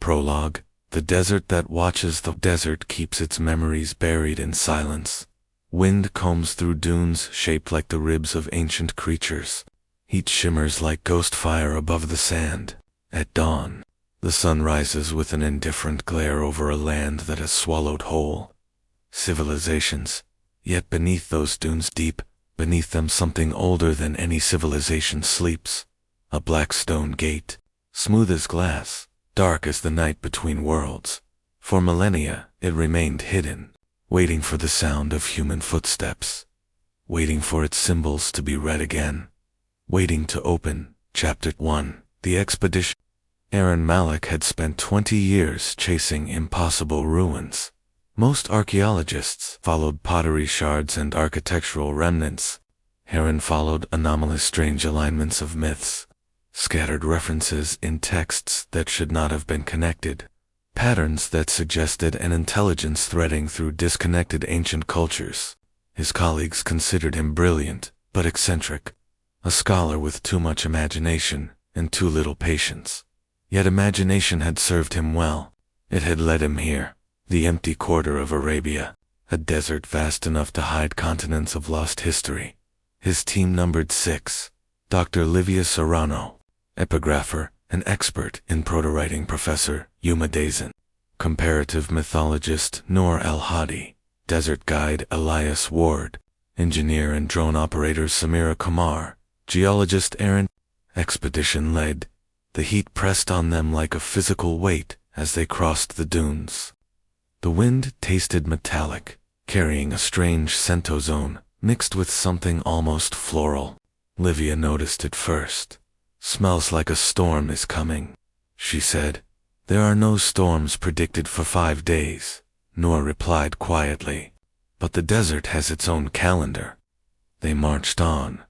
Prologue. The desert that watches. The desert keeps its memories buried in silence. Wind combs through dunes shaped like the ribs of ancient creatures. Heat shimmers like ghost fire above the sand. At dawn, the sun rises with an indifferent glare over a land that has swallowed whole civilizations. Yet beneath those dunes, deep beneath them, something older than any civilization sleeps. A black stone gate, smooth as glass, dark as the night between worlds. For millennia, it remained hidden, waiting for the sound of human footsteps, waiting for its symbols to be read again, waiting to open. Chapter 1. The Expedition. Aaron Malik had spent 20 years chasing impossible ruins. Most archaeologists followed pottery shards and architectural remnants. Aaron followed anomalous, strange alignments of myths, scattered references in texts that should not have been connected, patterns that suggested an intelligence threading through disconnected ancient cultures. His colleagues considered him brilliant, but eccentric, a scholar with too much imagination and too little patience. Yet imagination had served him well. It had led him here, the empty quarter of Arabia, a desert vast enough to hide continents of lost history. His team numbered 6. Dr. Livia Serrano, epigrapher, an expert in proto-writing, Professor Yuma Dazin, comparative mythologist Noor El-Hadi, desert guide Elias Ward, engineer and drone operator Samira Kumar, geologist Aaron. Expedition led. The heat pressed on them like a physical weight as they crossed the dunes. The wind tasted metallic, carrying a strange centozone mixed with something almost floral. Livia noticed it first. "Smells like a storm is coming," she said. "There are no storms predicted for 5 days," Noor replied quietly. "But the desert has its own calendar." They marched on.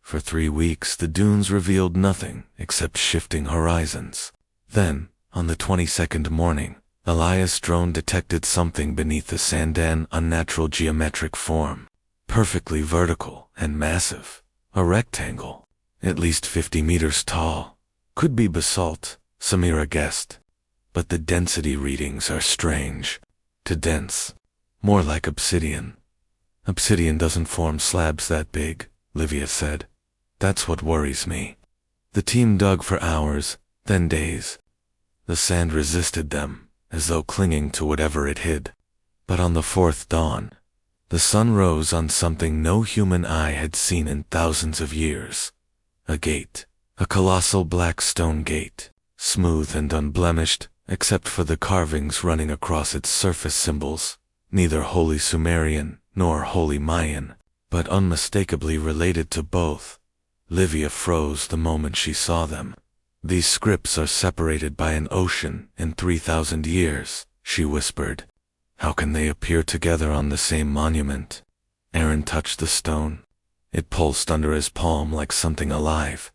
For 3 weeks the dunes revealed nothing except shifting horizons. Then, on the 22nd morning, Elias' drone detected something beneath the sand, an unnatural geometric form, perfectly vertical and massive. A rectangle, at least 50 meters tall. Could be basalt, Samira guessed. But the density readings are strange. Too dense. More like obsidian. "Obsidian doesn't form slabs that big," Livia said. "That's what worries me." The team dug for hours, then days. The sand resisted them, as though clinging to whatever it hid. But on the 4th dawn, the sun rose on something no human eye had seen in thousands of years. A gate. A colossal black stone gate, smooth and unblemished, except for the carvings running across its surface, symbols, neither wholly Sumerian nor wholly Mayan, but unmistakably related to both. Livia froze the moment she saw them. "These scripts are separated by an ocean in 3,000 years, she whispered. "How can they appear together on the same monument?" Aaron touched the stone. It pulsed under his palm like something alive.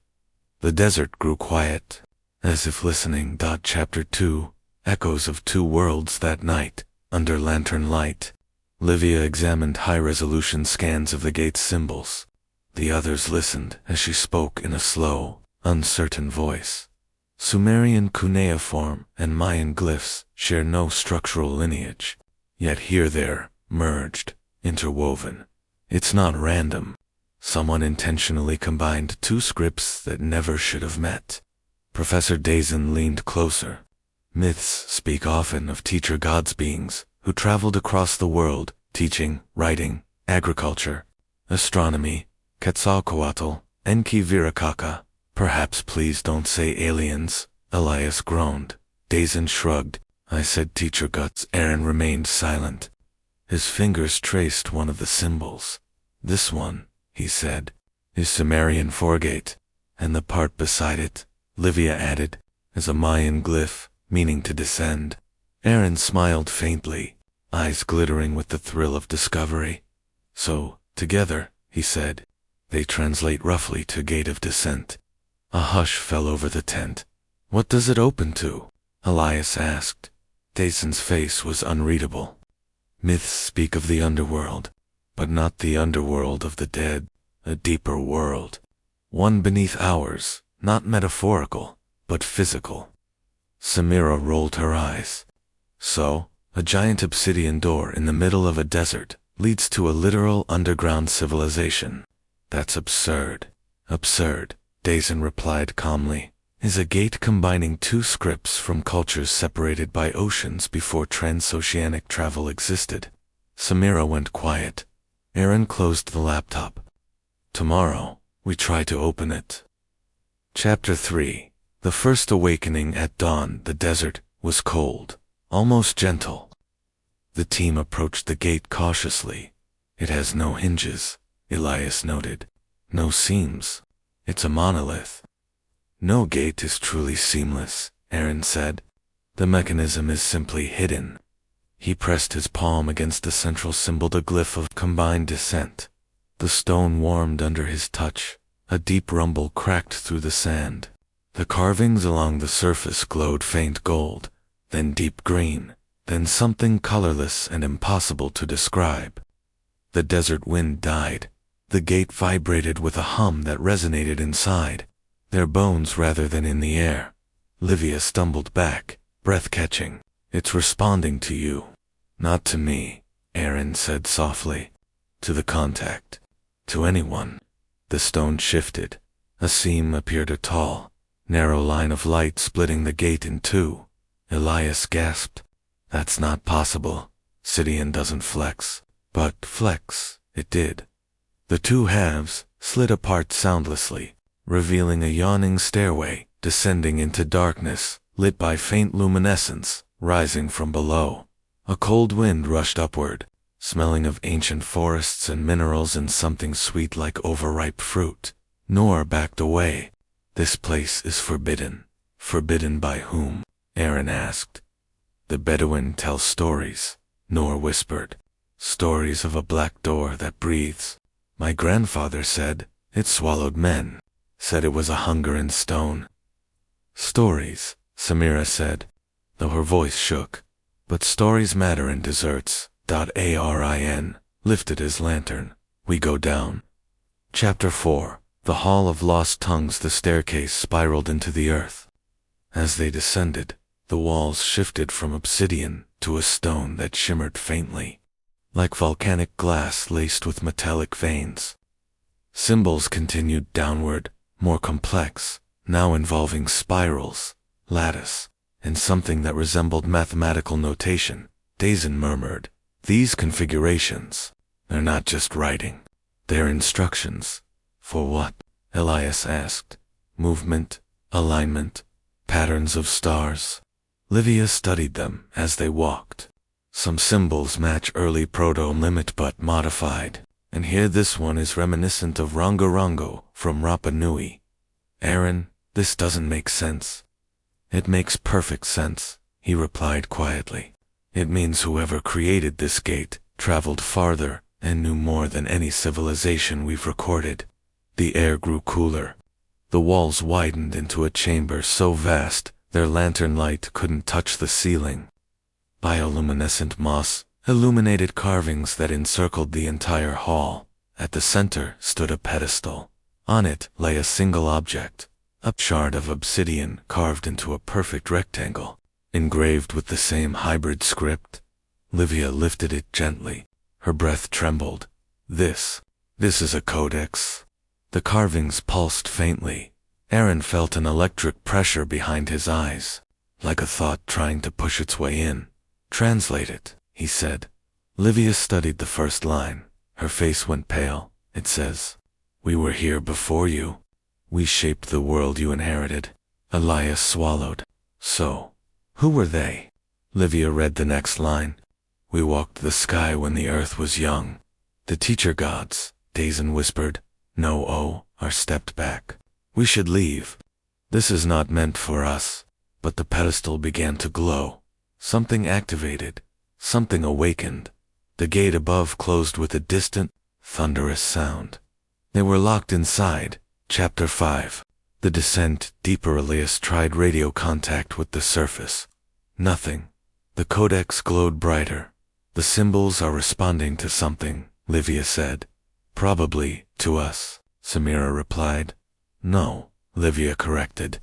The desert grew quiet, as if listening. Chapter 2. Echoes of 2 worlds. That night, under lantern light, Livia examined high-resolution scans of the gate's symbols. The others listened as she spoke in a slow, uncertain voice. Sumerian cuneiform and Mayan glyphs share no structural lineage, yet here they're merged, interwoven. It's not random. Someone intentionally combined 2 scripts that never should have met. Professor Dazin leaned closer. "Myths speak often of teacher gods, beings who traveled across the world, teaching, writing, agriculture, astronomy, Quetzalcoatl, Enki Virakaka. Perhaps please don't say aliens," Elias groaned. Dazin shrugged. "I said teacher gods." Aaron remained silent. His fingers traced one of the symbols. "This one," he said, "is Sumerian forgate, and the part beside it," Livia added, "is a Mayan glyph, meaning to descend." Aaron smiled faintly, eyes glittering with the thrill of discovery. "So, together," he said, "they translate roughly to gate of descent." A hush fell over the tent. "What does it open to?" Elias asked. Dazin's face was unreadable. "Myths speak of the underworld, but not the underworld of the dead, a deeper world. One beneath ours, not metaphorical, but physical. Samira rolled her eyes. So, a giant obsidian door in the middle of a desert leads to a literal underground civilization. That's absurd. Absurd, Dazen replied calmly, is a gate combining two scripts from cultures separated by oceans before transoceanic travel existed. Samira went quiet. Aaron closed the laptop. Tomorrow, we try to open it. Chapter 3. The First Awakening at dawn. The desert was cold, almost gentle. The team approached the gate cautiously. It has no hinges, Elias noted. No seams. It's a monolith. No gate is truly seamless, Aaron said. The mechanism is simply hidden. He pressed his palm against the central symbol, the glyph of combined descent. The stone warmed under his touch. A deep rumble cracked through the sand. The carvings along the surface glowed faint gold, then deep green, then something colorless and impossible to describe. The desert wind died. The gate vibrated with a hum that resonated inside, their bones rather than in the air. Livia stumbled back, breath-catching. It's responding to you. Not to me, Aaron said softly. To the contact. To anyone. The stone shifted. A seam appeared, a tall, narrow line of light splitting the gate in two. Elias gasped. That's not possible. Obsidian doesn't flex. But flex, it did. The two halves slid apart soundlessly, revealing a yawning stairway descending into darkness, lit by faint luminescence rising from below. A cold wind rushed upward, smelling of ancient forests and minerals and something sweet like overripe fruit. Noor backed away. This place is forbidden. Forbidden by whom? Aaron asked. The Bedouin tell stories, Noor whispered. Stories of a black door that breathes. My grandfather said it swallowed men. Said it was a hunger in stone. Stories, Samira said, though her voice shook. But stories matter in deserts. Arin lifted his lantern. We go down. Chapter 4. The Hall of Lost Tongues. The staircase spiraled into the earth. As they descended, the walls shifted from obsidian to a stone that shimmered faintly, like volcanic glass laced with metallic veins. Symbols continued downward, more complex, now involving spirals, lattice, and something that resembled mathematical notation. Dazen murmured, these configurations, they're not just writing. They're instructions. For what? Elias asked. Movement, alignment, patterns of stars. Livia studied them as they walked. Some symbols match early proto-limit but modified, and here this one is reminiscent of Rongo Rongo from Rapa Nui. Aaron, this doesn't make sense. It makes perfect sense, he replied quietly. It means whoever created this gate traveled farther and knew more than any civilization we've recorded. The air grew cooler. The walls widened into a chamber so vast their lantern light couldn't touch the ceiling. Bioluminescent moss illuminated carvings that encircled the entire hall. At the center stood a pedestal. On it lay a single object, a shard of obsidian carved into a perfect rectangle, engraved with the same hybrid script. Livia lifted it gently. Her breath trembled. This is a codex. The carvings pulsed faintly. Aaron felt an electric pressure behind his eyes, like a thought trying to push its way in. Translate it, he said. Livia studied the first line. Her face went pale. It says, we were here before you. We shaped the world you inherited. Elias swallowed. So, who were they? Livia read the next line. We walked the sky when the earth was young. The teacher gods, Dazen whispered. No, stepped back. We should leave. This is not meant for us. But the pedestal began to glow. Something activated. Something awakened. The gate above closed with a distant, thunderous sound. They were locked inside. Chapter 5. The descent. Deeper. Elias tried radio contact with the surface. Nothing. The codex glowed brighter. The symbols are responding to something, Livia said. Probably to us, Samira replied. No, Livia corrected.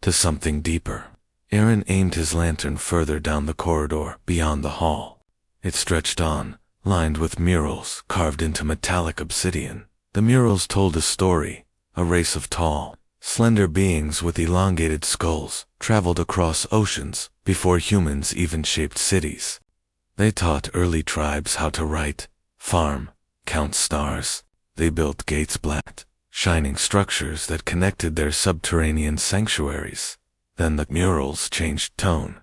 To something deeper. Aaron aimed his lantern further down the corridor beyond the hall. It stretched on, lined with murals carved into metallic obsidian. The murals told a story. A race of tall, slender beings with elongated skulls traveled across oceans before humans even shaped cities. They taught early tribes how to write, farm, count stars. They built gates, black, shining structures that connected their subterranean sanctuaries. Then the murals changed tone.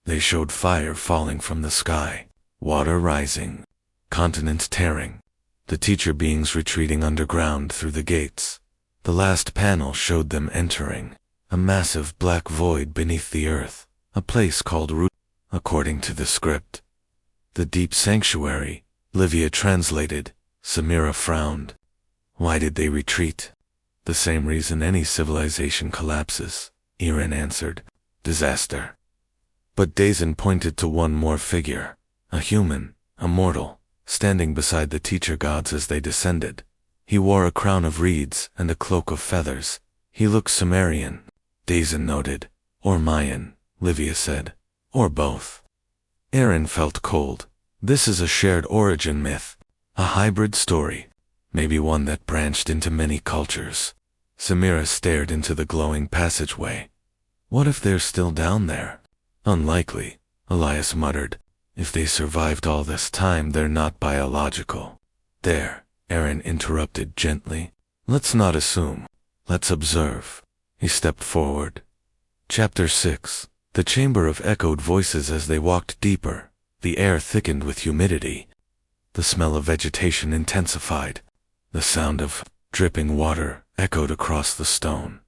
They showed fire falling from the sky, water rising, continents tearing, the teacher beings retreating underground through the gates. The last panel showed them entering a massive black void beneath the earth, a place called Root, according to the script. The deep sanctuary, Livia translated. Samira frowned. Why did they retreat? The same reason any civilization collapses, Aaron answered. Disaster. But Dazen pointed to one more figure, a human, a mortal, standing beside the teacher gods as they descended. He wore a crown of reeds and a cloak of feathers. He looked Sumerian, Dazen noted. Or Mayan, Livia said. Or both. Aaron felt cold. This is a shared origin myth, a hybrid story, maybe one that branched into many cultures. Samira stared into the glowing passageway. What if they're still down there? Unlikely, Elias muttered. If they survived all this time, they're not biological. There, Aaron interrupted gently. Let's not assume. Let's observe. He stepped forward. Chapter 6. The chamber of echoed voices as they walked deeper. The air thickened with humidity. The smell of vegetation intensified. The sound of dripping water echoed across the stone.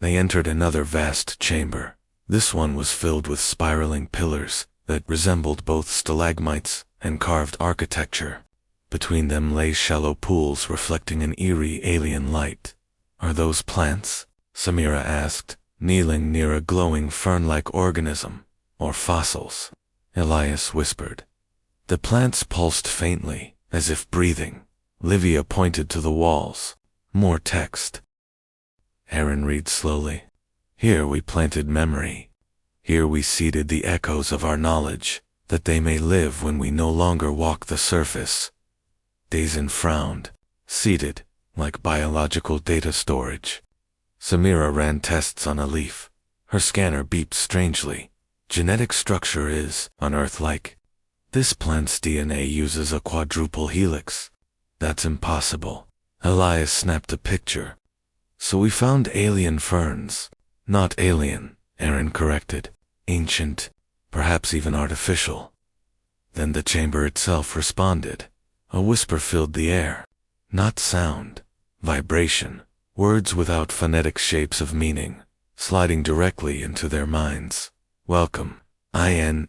They entered another vast chamber. This one was filled with spiraling pillars that resembled both stalagmites and carved architecture. Between them lay shallow pools reflecting an eerie alien light. Are those plants? Samira asked, kneeling near a glowing fern-like organism, or fossils. Elias whispered. The plants pulsed faintly, as if breathing. Livia pointed to the walls. More text. Aaron read slowly. Here we planted memory. Here we seeded the echoes of our knowledge, that they may live when we no longer walk the surface. Dazen frowned. Seeded, like biological data storage. Samira ran tests on a leaf. Her scanner beeped strangely. Genetic structure is unearth-like. This plant's DNA uses a quadruple helix. That's impossible. Elias snapped a picture. So we found alien ferns. Not alien, Aaron corrected. Ancient, perhaps even artificial. Then the chamber itself responded. A whisper filled the air. Not sound, vibration, words without phonetic shapes of meaning, sliding directly into their minds. Welcome, INHERITORS.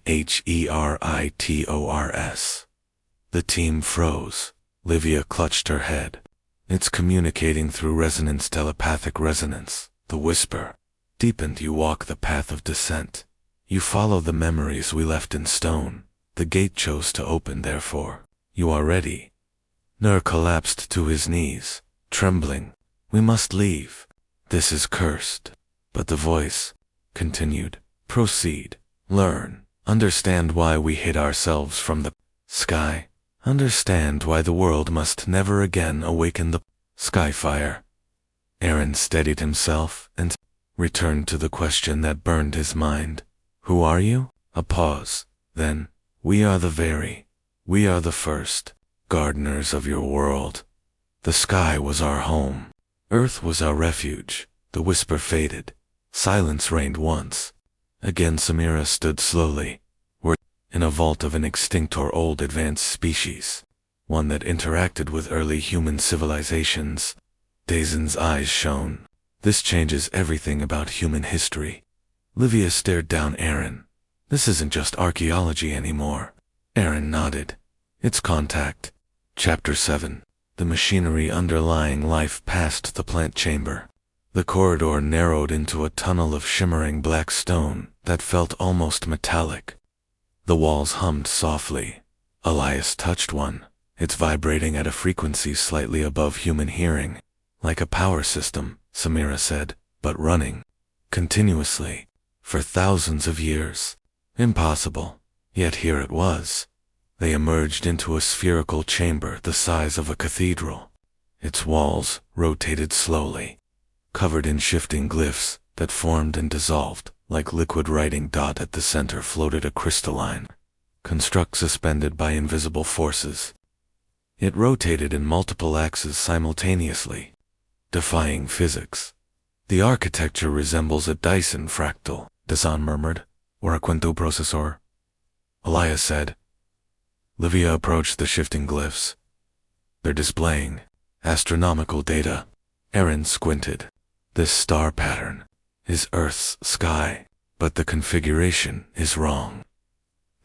The team froze. Livia clutched her head. It's communicating through resonance, telepathic resonance. The whisper deepened. You walk the path of descent. You follow the memories we left in stone. The gate chose to open, therefore. You are ready. Nur collapsed to his knees, trembling. We must leave. This is cursed. But the voice continued. Proceed. Learn. Understand why we hid ourselves from the sky. Understand why the world must never again awaken the skyfire. Aaron steadied himself and returned to the question that burned his mind. Who are you? A pause. Then, we are the first gardeners of your world. The sky was our home. Earth was our refuge. The whisper faded. Silence reigned once. Again Samira stood slowly. We're in a vault of an extinct or old advanced species. One that interacted with early human civilizations. Dazen's eyes shone. This changes everything about human history. Livia stared down Aaron. This isn't just archaeology anymore. Aaron nodded. It's contact. Chapter 7. The machinery underlying life passed the plant chamber. The corridor narrowed into a tunnel of shimmering black stone that felt almost metallic. The walls hummed softly. Elias touched one. It's vibrating at a frequency slightly above human hearing. Like a power system, Samira said, but running continuously. For thousands of years. Impossible. Yet here it was. They emerged into a spherical chamber the size of a cathedral. Its walls rotated slowly, covered in shifting glyphs that formed and dissolved. Like liquid writing. At the center floated a crystalline construct suspended by invisible forces. It rotated in multiple axes simultaneously, defying physics. The architecture resembles a Dyson fractal, Dazan murmured, or a quinto processor. Elias said. Livia approached the shifting glyphs. They're displaying astronomical data. Aaron squinted. This star pattern is Earth's sky, but the configuration is wrong.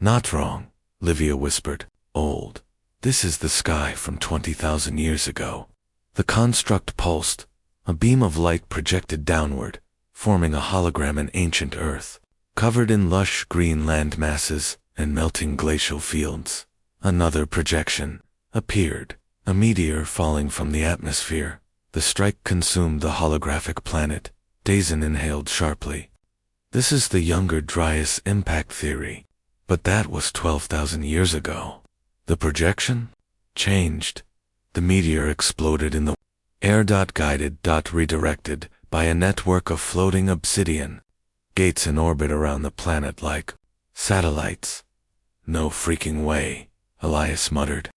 Not wrong, Livia whispered. Old. This is the sky from 20,000 years ago. The construct pulsed, a beam of light projected downward, forming a hologram in ancient Earth, covered in lush green land masses and melting glacial fields. Another projection appeared, a meteor falling from the atmosphere. The strike consumed the holographic planet. Dazen inhaled sharply. This is the Younger Dryas impact theory. But that was 12,000 years ago. The projection changed. The meteor exploded in the air. Guided. Redirected by a network of floating obsidian gates in orbit around the planet like satellites. No freaking way, Elias muttered.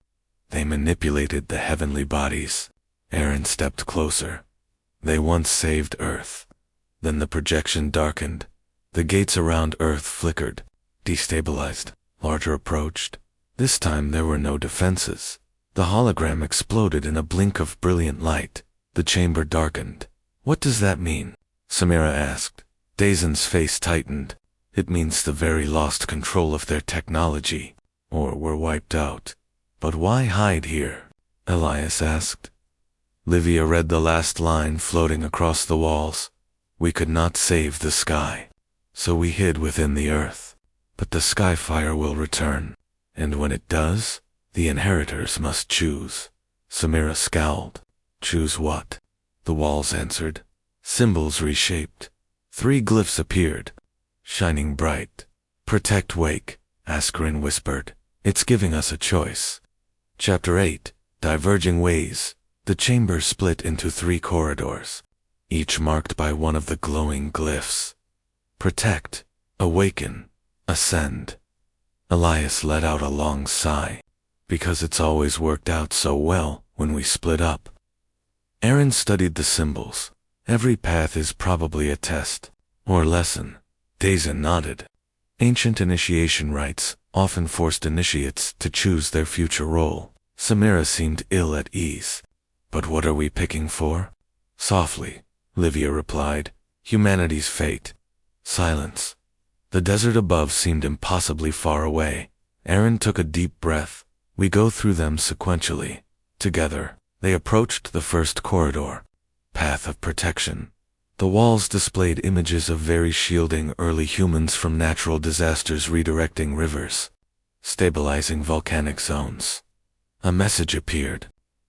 They manipulated the heavenly bodies. Aaron stepped closer. They once saved Earth. Then the projection darkened. The gates around Earth flickered, destabilized. Larger approached. This time there were no defenses. The hologram exploded in a blink of brilliant light. The chamber darkened. What does that mean? Samira asked. Dazen's face tightened. It means the very lost control of their technology, or were wiped out. But why hide here? Elias asked. Livia read the last line floating across the walls. We could not save the sky, so we hid within the earth. But the skyfire will return, and when it does, the inheritors must choose. Samira scowled. Choose what? The walls answered. Symbols reshaped. 3 glyphs appeared, shining bright. Protect Wake, Askren whispered. It's giving us a choice. Chapter 8, Diverging Ways. The chamber split into 3 corridors, each marked by one of the glowing glyphs. Protect, awaken, ascend. Elias let out a long sigh, because it's always worked out so well when we split up. Aaron studied the symbols. Every path is probably a test, or lesson. Dazen nodded. Ancient initiation rites often forced initiates to choose their future role. Samira seemed ill at ease. But what are we picking for? Softly, Livia replied. Humanity's fate. Silence. The desert above seemed impossibly far away. Aaron took a deep breath. We go through them sequentially. Together, they approached the first corridor. Path of protection. The walls displayed images of very shielding early humans from natural disasters, redirecting rivers, stabilizing volcanic zones. A message appeared.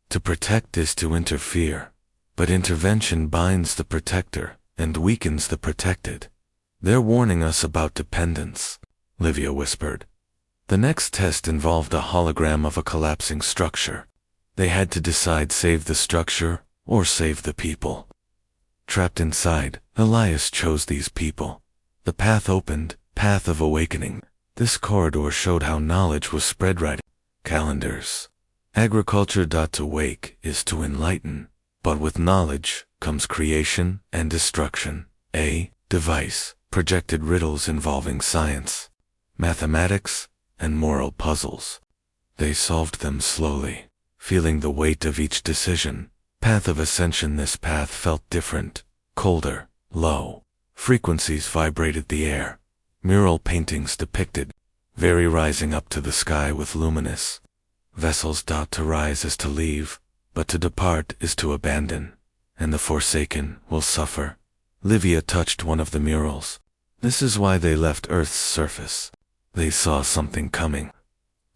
To protect is to interfere, but intervention binds the protector and weakens the protected. They're warning us about dependence, Livia whispered. The next test involved a hologram of a collapsing structure. They had to decide save the structure or save the people. Trapped inside, Elias chose these people. The path opened, path of awakening. This corridor showed how knowledge was spread right. Calendars. Agriculture. To wake is to enlighten, but with knowledge comes creation and destruction. A device projected riddles involving science, mathematics, and moral puzzles. They solved them slowly, feeling the weight of each decision. Path of ascension. This path felt different, colder, low. Frequencies vibrated the air. Mural paintings depicted, very rising up to the sky with luminous vessels. To rise is to leave, but to depart is to abandon, and the forsaken will suffer. Livia touched one of the murals. This is why they left Earth's surface. They saw something coming.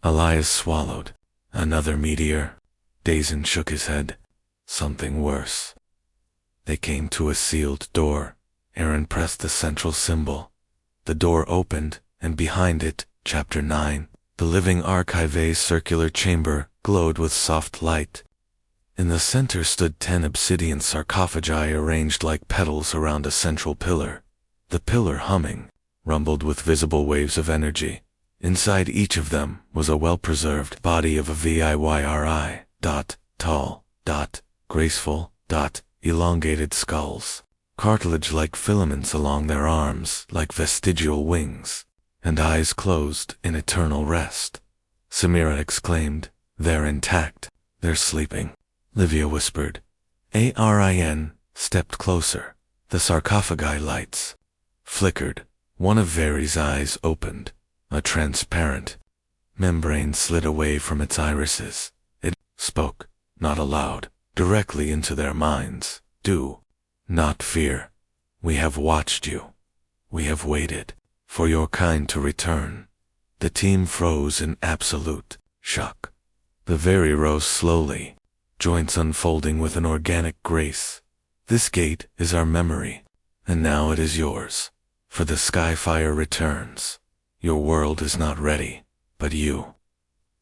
Elias swallowed. Another meteor? Dazen shook his head. Something worse. They came to a sealed door. Aaron pressed the central symbol. The door opened, and behind it, Chapter 9, the living archive's circular chamber glowed with soft light. In the center stood 10 obsidian sarcophagi arranged like petals around a central pillar. The pillar, humming, rumbled with visible waves of energy. Inside each of them was a well-preserved body of a VIYRI, tall, graceful, elongated skulls, cartilage-like filaments along their arms like vestigial wings, and eyes closed in eternal rest. Samira exclaimed, "They're intact. They're sleeping." Livia whispered. Arin stepped closer. The sarcophagi lights flickered. One of Veri's eyes opened. A transparent membrane slid away from its irises. It spoke, not aloud, directly into their minds. "Do not fear. We have watched you. We have waited for your kind to return." The team froze in absolute shock. The Veri rose slowly, joints unfolding with an organic grace. "This gate is our memory, and now it is yours. For the Skyfire returns. Your world is not ready, but you.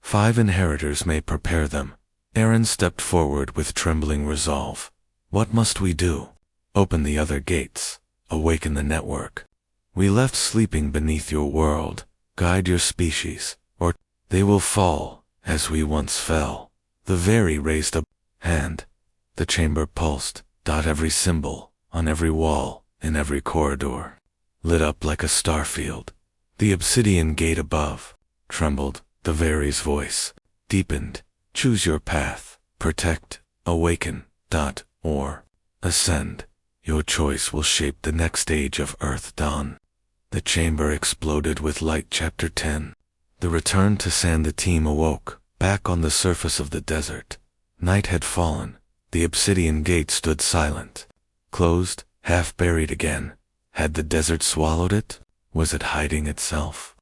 5 inheritors may prepare them." Aaron stepped forward with trembling resolve. "What must we do?" "Open the other gates. Awaken the network. We left sleeping beneath your world. Guide your species, or they will fall, as we once fell." The Veri raised a hand. The chamber pulsed. Every symbol, on every wall, in every corridor, lit up like a starfield. The obsidian gate above trembled. The Veri's voice deepened. "Choose your path. Protect, awaken, or ascend. Your choice will shape the next age of Earth Dawn." The chamber exploded with light. Chapter 10. The return to sand. The team awoke, back on the surface of the desert. Night had fallen. The obsidian gate stood silent, closed, half buried again. Had the desert swallowed it? Was it hiding itself?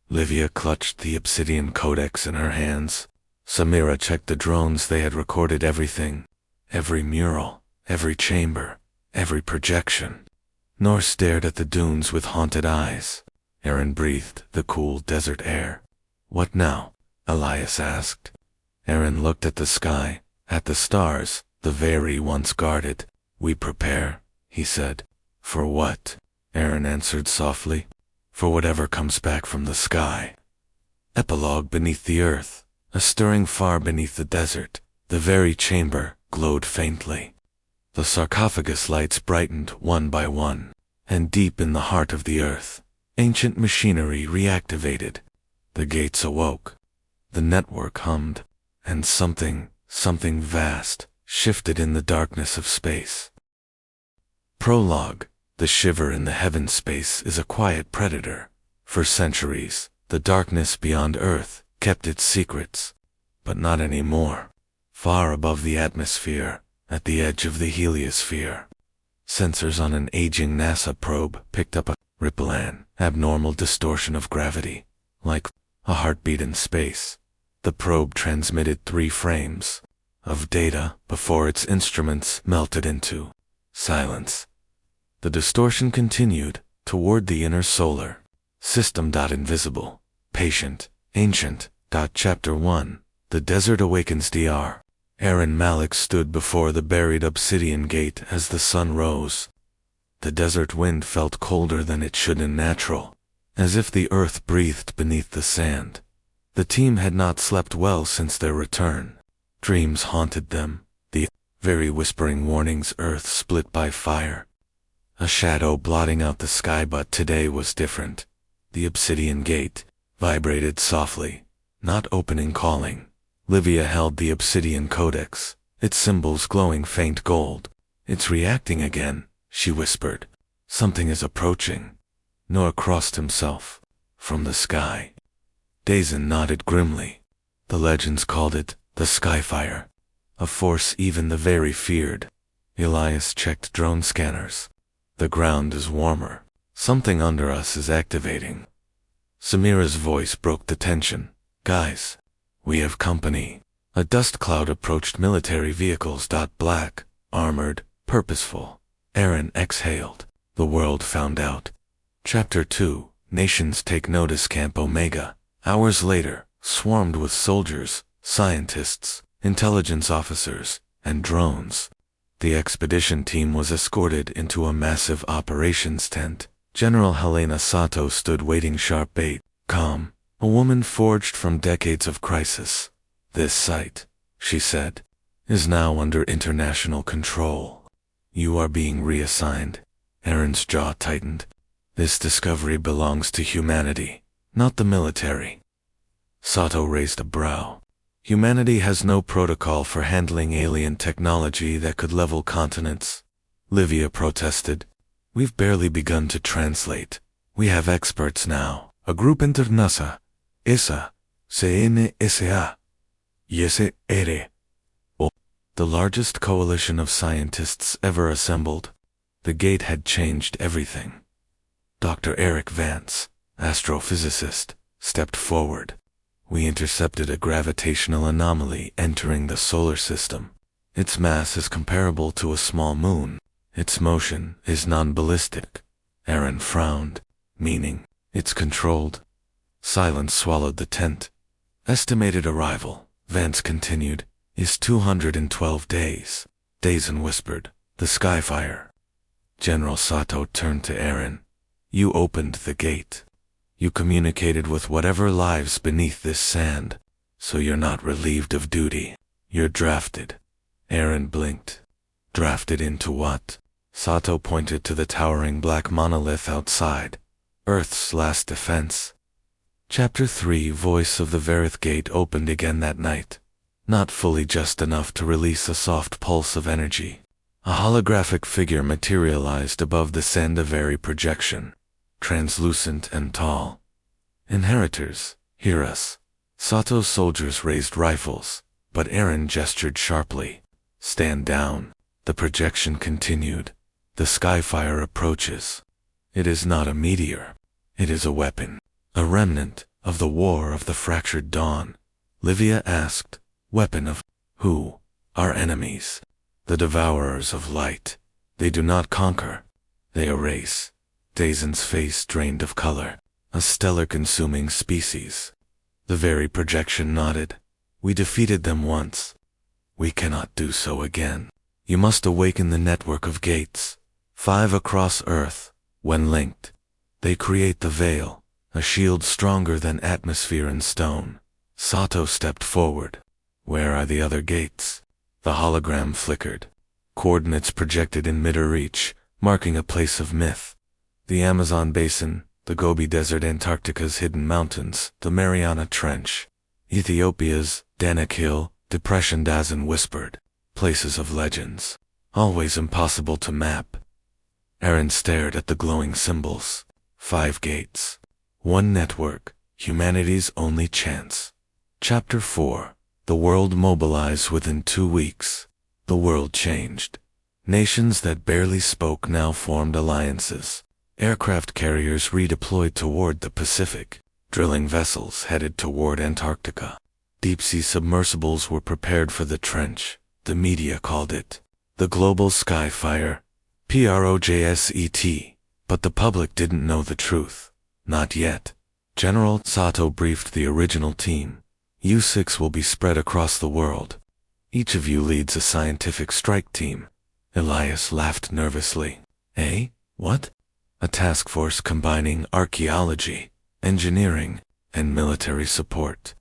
Livia clutched the obsidian codex in her hands. Samira checked the drones. They had recorded everything. Every mural, every chamber, every projection. Nor stared at the dunes with haunted eyes. Aaron breathed the cool desert air. "What now?" Elias asked. Aaron looked at the sky, at the stars, the Veri once guarded. "We prepare," he said. "For what?" Aaron answered softly. "For whatever comes back from the sky." Epilogue. Beneath the earth, a stirring far beneath the desert, the Veri chamber glowed faintly. The sarcophagus lights brightened one by one, and deep in the heart of the earth, ancient machinery reactivated. The gates awoke. The network hummed, and something vast, shifted in the darkness of space. Prologue. The shiver in the heaven space is a quiet predator. For centuries, the darkness beyond Earth kept its secrets. But not anymore. Far above the atmosphere, at the edge of the heliosphere, sensors on an aging NASA probe picked up a ripple, abnormal distortion of gravity, like a heartbeat in space. The probe transmitted 3 frames of data before its instruments melted into silence. The distortion continued toward the inner solar system. Invisible, patient, ancient. Chapter 1. The Desert Awakens. Dr. Aaron Malik stood before the buried obsidian gate as the sun rose. The desert wind felt colder than it should and natural, as if the earth breathed beneath the sand. The team had not slept well since their return. Dreams haunted them, the very whispering warnings Earth split by fire. A shadow blotting out the sky, but today was different. The obsidian gate vibrated softly, not opening, calling. Livia held the obsidian codex, its symbols glowing faint gold. "It's reacting again," she whispered. "Something is approaching." Noah crossed himself from the sky. Dazen nodded grimly. The legends called it the Skyfire, a force even the Veri feared. Elias checked drone scanners. "The ground is warmer. Something under us is activating." Samira's voice broke the tension. "Guys, we have company." A dust cloud approached. Military vehicles. Black, armored, purposeful. Aaron exhaled. The world found out. Chapter 2. Nations take notice. Camp Omega, hours later, swarmed with soldiers, scientists, intelligence officers, and drones. The expedition team was escorted into a massive operations tent. General Helena Sato stood waiting, sharp bait, calm, a woman forged from decades of crisis. "This site," she said, "is now under international control. You are being reassigned." Aaron's jaw tightened. "This discovery belongs to humanity, not the military." Sato raised a brow. "Humanity has no protocol for handling alien technology that could level continents." Livia protested. "We've barely begun to translate. We have experts now. A group internasa. Esa. CNSA. YSR. The largest coalition of scientists ever assembled. The gate had changed everything. Dr. Eric Vance, astrophysicist, stepped forward. "We intercepted a gravitational anomaly entering the solar system. Its mass is comparable to a small moon. Its motion is non-ballistic." Aaron frowned, meaning, "It's controlled." Silence swallowed the tent. "Estimated arrival," Vance continued, "is 212 days. Dazen whispered, "The Skyfire." General Sato turned to Aaron. "You opened the gate. You communicated with whatever lives beneath this sand, so you're not relieved of duty. You're drafted." Aaron blinked. "Drafted into what?" Sato pointed to the towering black monolith outside. "Earth's last defense." Chapter 3. Voice of the Verith Gate opened again that night. Not fully, just enough to release a soft pulse of energy. A holographic figure materialized above the Sandavari projection, translucent and tall. "Inheritors, hear us." Sato's soldiers raised rifles, but Aaron gestured sharply. "Stand down." The projection continued. "The Skyfire approaches. It is not a meteor. It is a weapon. A remnant of the War of the Fractured Dawn." Livia asked, "Weapon of who?" "Our enemies. The Devourers of Light. They do not conquer. They erase." Dazen's face drained of color. "A stellar-consuming species." The very projection nodded. "We defeated them once. We cannot do so again. You must awaken the network of gates. 5 across Earth. When linked, they create the veil, a shield stronger than atmosphere and stone." Sato stepped forward. "Where are the other gates?" The hologram flickered. Coordinates projected in mid-reach, marking a place of myth. The Amazon Basin, the Gobi Desert, Antarctica's hidden mountains, the Mariana Trench, Ethiopia's Danak Hill, Depression. Dazen whispered. "Places of legends. Always impossible to map." Aaron stared at the glowing symbols. 5 gates. 1 network. Humanity's only chance. Chapter 4. The world mobilized within 2 weeks. The world changed. Nations that barely spoke now formed alliances. Aircraft carriers redeployed toward the Pacific. Drilling vessels headed toward Antarctica. Deep-sea submersibles were prepared for the trench. The media called it the Global Skyfire. PROJSET. But the public didn't know the truth. Not yet. General Sato briefed the original team. "U6 will be spread across the world. Each of you leads a scientific strike team." Elias laughed nervously. "Eh? What?" "A task force combining archaeology, engineering, and military support."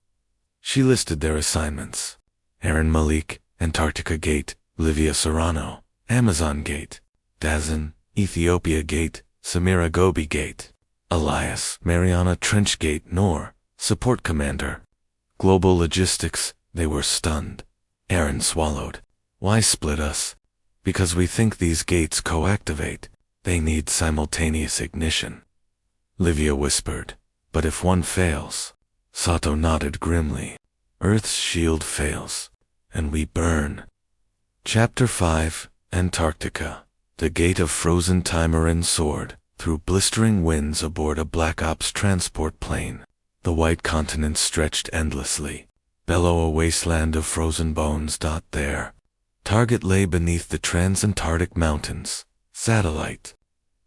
She listed their assignments. Aaron Malik, Antarctica Gate; Livia Serrano, Amazon Gate; Dazen, Ethiopia Gate; Samira Gobi Gate; Elias, Mariana Trench Gate Nor, Support Commander. Global Logistics. They were stunned. Aaron swallowed. "Why split us?" "Because we think these gates co-activate. They need simultaneous ignition." Livia whispered. "But if one fails?" Sato nodded grimly. "Earth's shield fails, and we burn." Chapter 5. Antarctica. The gate of frozen Timarin soared through blistering winds aboard a Black Ops transport plane. The white continent stretched endlessly, below a wasteland of frozen bones. There. Target lay beneath the Transantarctic Mountains. Satellite.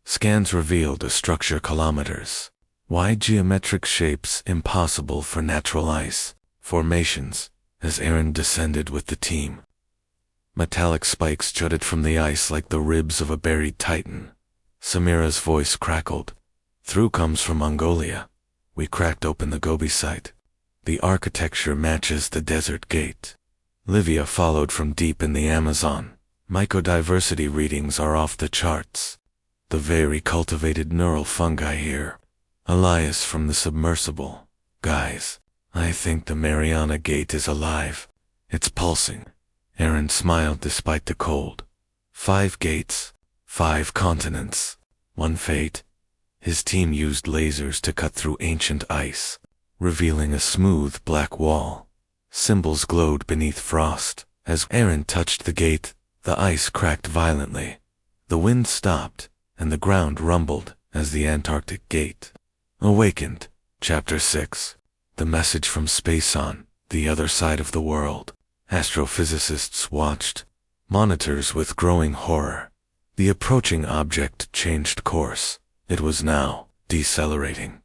Scans revealed a structure kilometers Why geometric shapes impossible for natural ice formations? As Aaron descended with the team, metallic spikes jutted from the ice like the ribs of a buried titan. Samira's voice crackled. Through comes from Mongolia. We cracked open the Gobi site. The architecture matches the desert gate. Livia followed from deep in the Amazon. Mycodiversity readings are off the charts. The very cultivated neural fungi here. Elias from the submersible. Guys, I think the Mariana Gate is alive. It's pulsing. Aaron smiled despite the cold. 5 gates, 5 continents, 1 fate. His team used lasers to cut through ancient ice, revealing a smooth black wall. Symbols glowed beneath frost. As Aaron touched the gate, the ice cracked violently. The wind stopped, and the ground rumbled as the Antarctic Gate awakened. Chapter 6. The message from space on the other side of the world. Astrophysicists watched, monitors with growing horror. The approaching object changed course. It was now decelerating.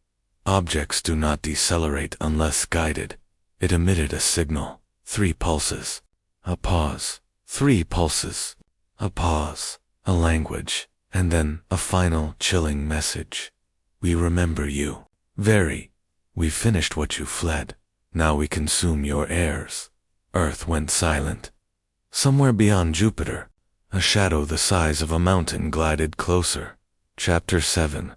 Objects do not decelerate unless guided. It emitted a signal. 3 pulses. A pause. 3 pulses. A pause. A language. And then a final chilling message. We remember you. Very. We finished what you fled. Now we consume your heirs. Earth went silent. Somewhere beyond Jupiter, a shadow the size of a mountain glided closer. Chapter 7.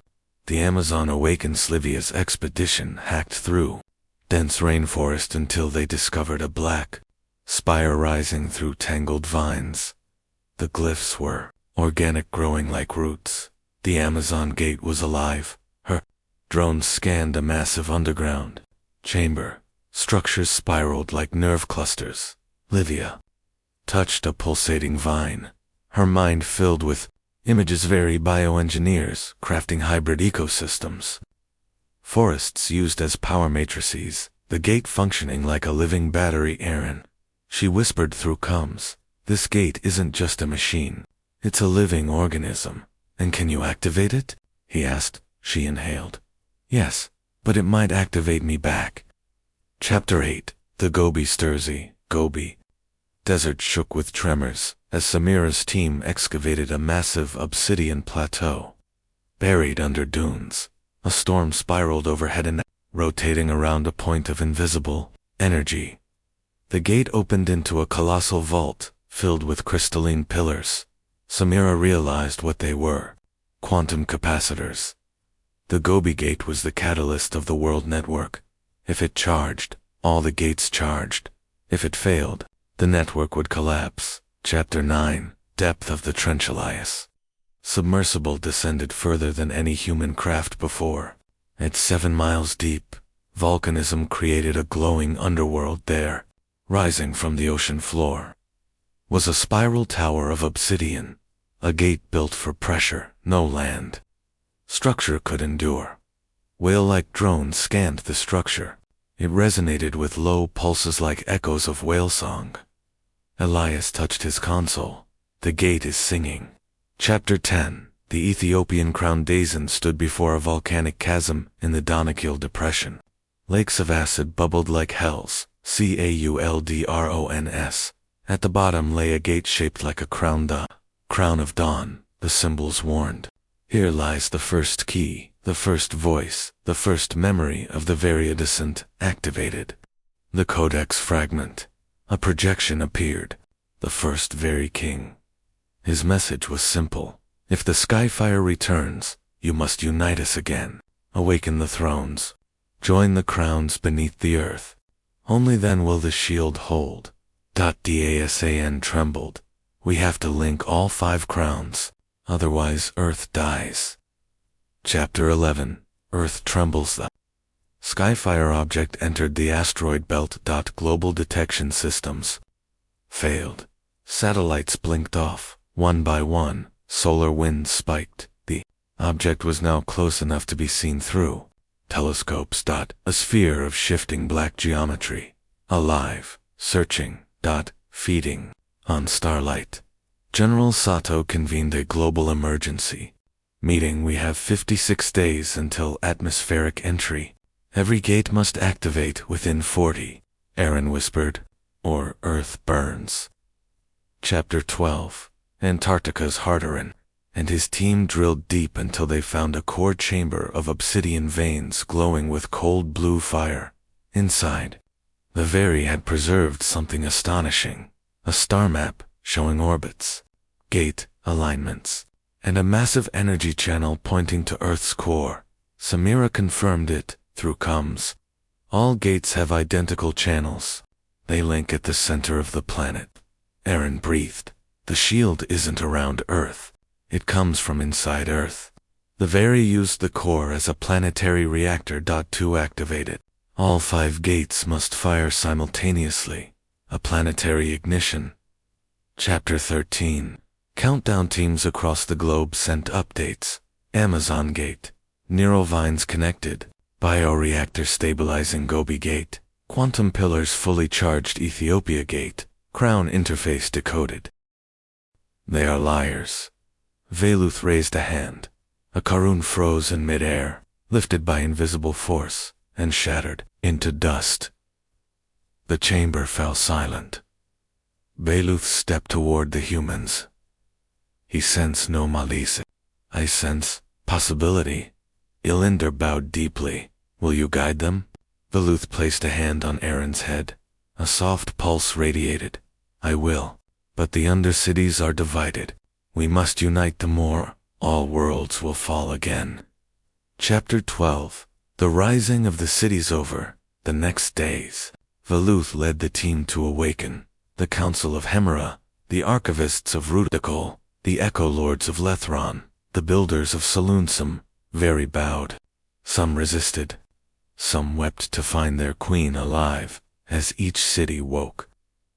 The Amazon awakens. Livia's expedition hacked through dense rainforest until they discovered a black spire rising through tangled vines. The glyphs were organic, growing like roots. The Amazon Gate was alive. Her drones scanned a massive underground chamber. Structures spiraled like nerve clusters. Livia touched a pulsating vine. Her mind filled with images. Very bioengineers crafting hybrid ecosystems. Forests used as power matrices. The gate functioning like a living battery. Aaron, she whispered through comms. This gate isn't just a machine. It's a living organism. And can you activate it? He asked. She inhaled. Yes, but it might activate me back. Chapter 8. The Gobi Sturzy. Gobi. Desert shook with tremors as Samira's team excavated a massive obsidian plateau. Buried under dunes, a storm spiraled overhead and rotating around a point of invisible energy. The gate opened into a colossal vault filled with crystalline pillars. Samira realized what they were. Quantum capacitors. The Gobi Gate was the catalyst of the world network. If it charged, all the gates charged. If it failed, the network would collapse. Chapter 9. Depth of the Trench. Elias. Submersible descended further than any human craft before. At 7 miles deep, volcanism created a glowing underworld there. Rising from the ocean floor was a spiral tower of obsidian, a gate built for pressure no land structure could endure. Whale-like drones scanned the structure. It resonated with low pulses like echoes of whale song. Elias touched his console. The gate is singing. Chapter 10. The Ethiopian crown Dazen stood before a volcanic chasm in the Danakil Depression. Lakes of acid bubbled like hells. Cauldrons. At the bottom lay a gate shaped like a crown. The crown of dawn, the symbols warned. Here lies the first key, the first voice, the first memory of the Variedescent activated. The codex fragment. A projection appeared. The first Very King. His message was simple. If the Skyfire returns, you must unite us again. Awaken the thrones. Join the crowns beneath the earth. Only then will the shield hold. Dasan trembled. We have to link all 5 crowns. Otherwise Earth dies. Chapter 11. Earth trembles. The Skyfire object entered the asteroid belt. Global detection systems failed. Satellites blinked off, one by one. Solar winds spiked. The object was now close enough to be seen through telescopes. A sphere of shifting black geometry. Alive, searching, feeding on starlight. General Sato convened a global emergency. Meeting, we have 56 days until atmospheric entry. Every gate must activate within 40, Aaron whispered, or Earth burns. Chapter 12. Antarctica's Hardarin and his team drilled deep until they found a core chamber of obsidian veins glowing with cold blue fire. Inside, the Very had preserved something astonishing, a star map showing orbits, gate alignments, and a massive energy channel pointing to Earth's core. Samira confirmed it through comms. All gates have identical channels. They link at the center of the planet. Aaron breathed. The shield isn't around Earth. It comes from inside Earth. The Very used the core as a planetary reactor to activate it. All 5 gates must fire simultaneously. A planetary ignition. Chapter 13. Countdown teams across the globe sent updates. Amazon Gate. Neurovines connected. Bioreactor stabilizing Gobi Gate. Quantum pillars fully charged Ethiopia Gate. Crown interface decoded. They are liars. Veluth raised a hand. A Karun froze in midair, lifted by invisible force, and shattered into dust. The chamber fell silent. Veluth stepped toward the humans. He sensed no malice. I sense possibility. Ilinder bowed deeply. Will you guide them? Veluth placed a hand on Aaron's head. A soft pulse radiated. I will. But the Undercities are divided. We must unite them or all worlds will fall again. Chapter 12. The rising of the cities over. The next days. Veluth led the team to awaken. The Council of Hemera, the Archivists of Rudikol, the Echo Lords of Lethron, the Builders of Salunsum, Very bowed. Some resisted. Some wept to find their queen alive, as each city woke.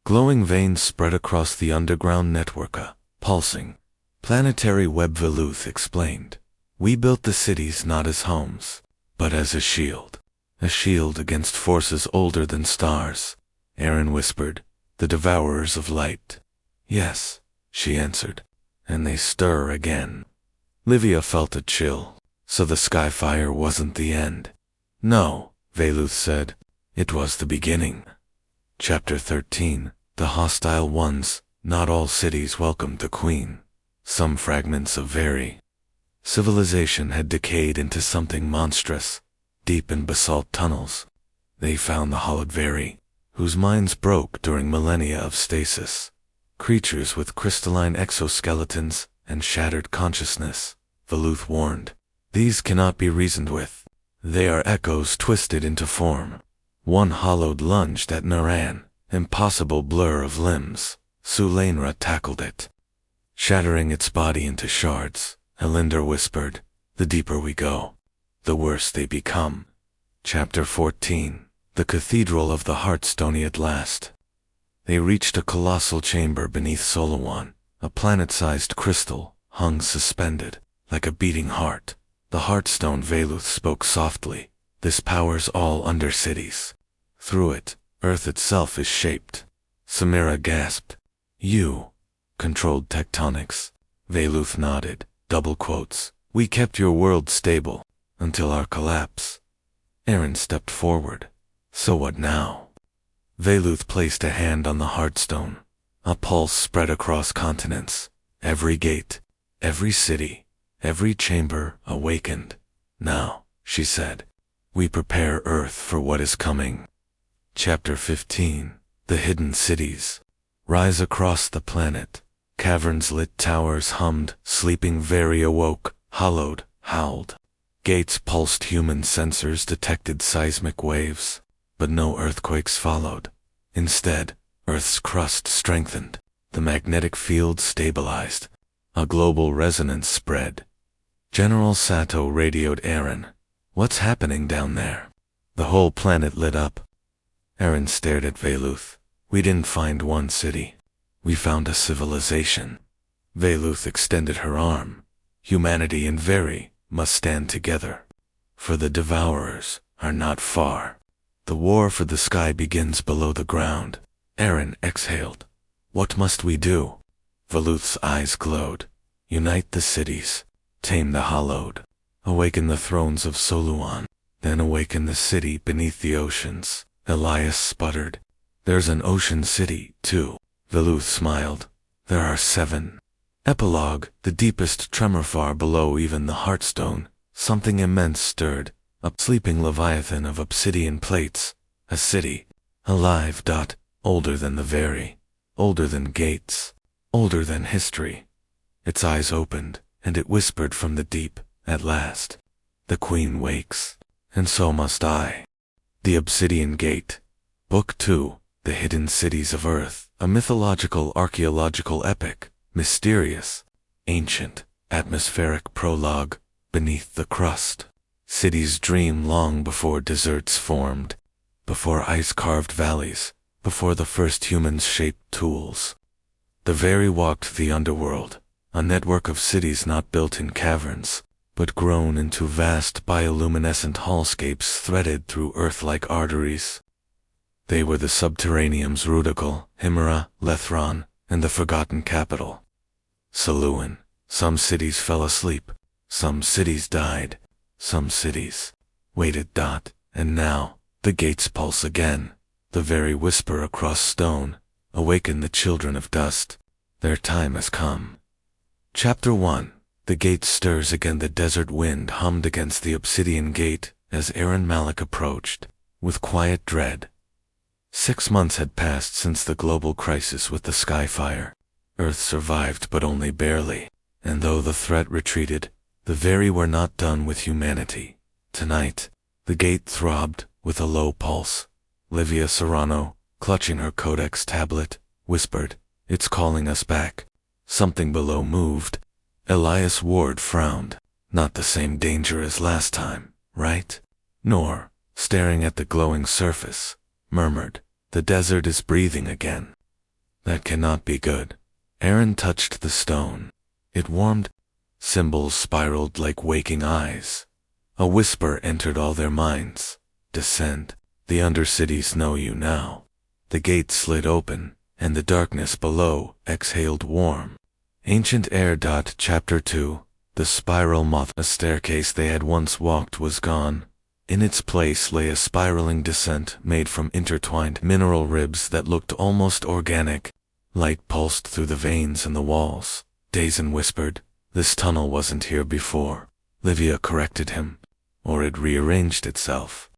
Glowing veins spread across the underground network, pulsing. Planetary web. Veluth explained. We built the cities not as homes, but as a shield. A shield against forces older than stars. Aaron whispered. The Devourers of Light. Yes, she answered. And they stir again. Livia felt a chill. So the Skyfire wasn't the end. No, Veluth said. It was the beginning. Chapter 13. The Hostile Ones. Not all cities welcomed the Queen. Some fragments of Very civilization had decayed into something monstrous, deep in basalt tunnels. They found the hollowed Very, whose minds broke during millennia of stasis. Creatures with crystalline exoskeletons and shattered consciousness, Veluth warned. These cannot be reasoned with. They are echoes twisted into form. One hollowed lunged at Naran, impossible blur of limbs. Sulainra tackled it, shattering its body into shards. Ilinder whispered, the deeper we go, the worse they become. Chapter 14. The Cathedral of the Heartstony at last. They reached a colossal chamber beneath Solawan. A planet-sized crystal hung suspended, like a beating heart. The Heartstone. Veluth spoke softly. This powers all Undercities. Through it, Earth itself is shaped. Samira gasped. You controlled tectonics. Veluth nodded. Double quotes. We kept your world stable until our collapse. Aaron stepped forward. So what now? Veluth placed a hand on the Heartstone. A pulse spread across continents. Every gate, every city, every chamber awakened. Now, she said, we prepare Earth for what is coming. Chapter 15. The Hidden Cities. Rise across the planet. Caverns lit, towers hummed, sleeping Very awoke, hollowed, howled. Gates pulsed, human sensors detected seismic waves, but no earthquakes followed. Instead, Earth's crust strengthened, the magnetic field stabilized, a global resonance spread. General Sato radioed Aaron. What's happening down there? The whole planet lit up. Aaron stared at Veluth. We didn't find one city. We found a civilization. Veluth extended her arm. Humanity and Very must stand together. For the Devourers are not far. The war for the sky begins below the ground. Aaron exhaled. What must we do? Veluth's eyes glowed. Unite the cities. Tame the hallowed. Awaken the thrones of Soluan. Then awaken the city beneath the oceans. Elias sputtered. There's an ocean city, too. Veluth smiled. There are 7. Epilogue. The deepest tremor far below even the heartstone. Something immense stirred. A sleeping leviathan of obsidian plates. A city. Alive. Older than the very. Older than gates. Older than history. Its eyes opened, and it whispered from the deep, at last. The queen wakes. And so must I. The Obsidian Gate. Book 2. The Hidden Cities of Earth. A mythological archaeological epic. Mysterious. Ancient. Atmospheric prologue. Beneath the crust. Cities dream long before deserts formed. Before ice-carved valleys. Before the first humans shaped tools. The very walked the underworld. A network of cities not built in caverns, but grown into vast bioluminescent hallscapes threaded through earth-like arteries. They were the subterraneums Rudical, Himera, Lethron, and the forgotten capital. Soluan. Some cities fell asleep. Some cities died. Some cities waited. And now, the gates pulse again. The very whisper across stone. Awaken the children of dust. Their time has come. Chapter 1. The gate stirs again. The desert wind hummed against the obsidian gate as Aaron Malik approached, with quiet dread. 6 months had passed since the global crisis with the Skyfire. Earth survived but only barely, and though the threat retreated, the very were not done with humanity. Tonight, the gate throbbed with a low pulse. Livia Serrano, clutching her codex tablet, whispered, "It's calling us back." Something below moved. Elias Ward frowned. Not the same danger as last time, right? Nor, staring at the glowing surface, murmured, "The desert is breathing again." That cannot be good. Aaron touched the stone. It warmed. Symbols spiraled like waking eyes. A whisper entered all their minds. "Descend. The undercities know you now." The gate slid open, and the darkness below exhaled warm. Ancient air. Chapter 2. The spiral moth. A staircase they had once walked was gone. In its place lay a spiraling descent made from intertwined mineral ribs that looked almost organic. Light pulsed through the veins in the walls. Dazen whispered, "This tunnel wasn't here before." Livia corrected him. Or it rearranged itself.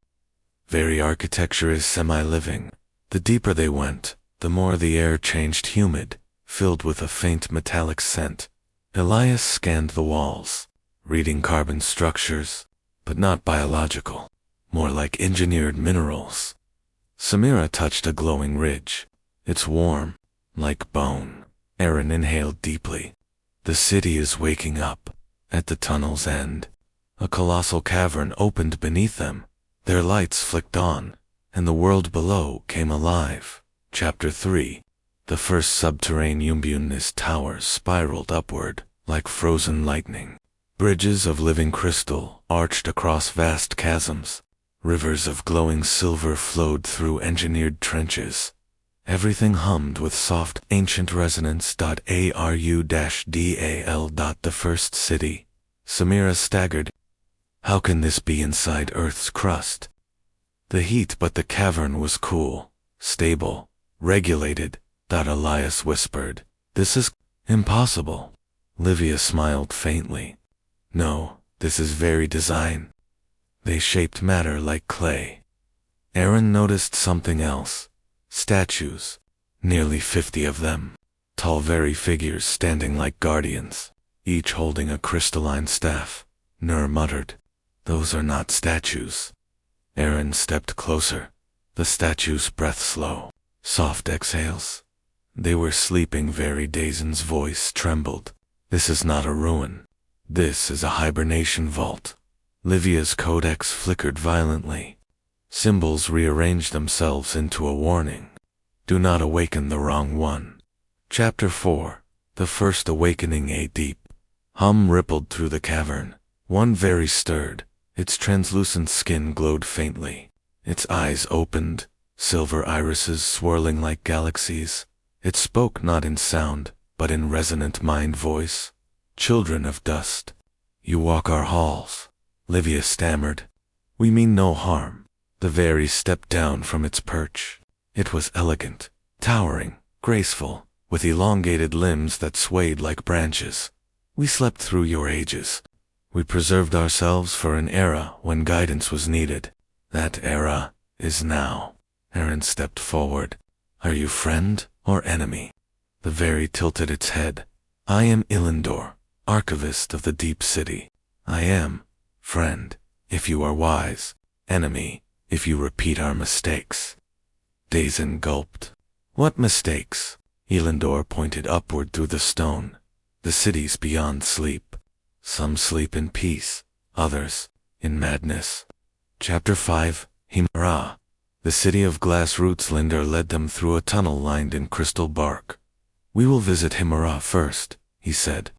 Very architecture is semi-living. The deeper they went, the more the air changed humid, filled with a faint metallic scent. Elias scanned the walls, reading carbon structures, but not biological, more like engineered minerals. Samira touched a glowing ridge. It's warm, like bone. Aaron inhaled deeply. The city is waking up. At the tunnel's end, a colossal cavern opened beneath them. Their lights flicked on, and the world below came alive. Chapter 3. The first subterranean Umbunist towers spiraled upward, like frozen lightning. Bridges of living crystal arched across vast chasms. Rivers of glowing silver flowed through engineered trenches. Everything hummed with soft, ancient resonance. Aru-dal. The first city. Samira staggered. How can this be inside Earth's crust? The heat, but the cavern was cool, stable, regulated. Elias whispered, "This is impossible." Livia smiled faintly. "No, this is very design. They shaped matter like clay." Aaron noticed something else. Statues, nearly 50 of them. Tall very figures standing like guardians, each holding a crystalline staff. Nur muttered, "Those are not statues." Aaron stepped closer. The statues' breath slow, soft exhales. They were sleeping. Very Dazen's voice trembled. "This is not a ruin. This is a hibernation vault." Livia's codex flickered violently. Symbols rearranged themselves into a warning. "Do not awaken the wrong one." Chapter 4. The first awakening. A deep hum rippled through the cavern. One very stirred. Its translucent skin glowed faintly. Its eyes opened, silver irises swirling like galaxies. It spoke not in sound, but in resonant mind voice. "Children of dust, You walk our halls, Livia stammered. We mean no harm. The Very stepped down from its perch. It was elegant, towering, graceful, with elongated limbs that swayed like branches. We slept through your ages. We preserved ourselves for an era when guidance was needed. That era is now. Aaron stepped forward. Are you friend or enemy? The Very tilted its head. I am Ilindor, archivist of the Deep City. I am, friend, if you are wise, enemy, if you repeat our mistakes. Dazen gulped. What mistakes? Ilindor pointed upward through the stone. The cities beyond sleep. Some sleep in peace, others in madness. Chapter 5, Himara. The city of glass roots. Linder led them through a tunnel lined in crystal bark. We will visit Himara first, he said.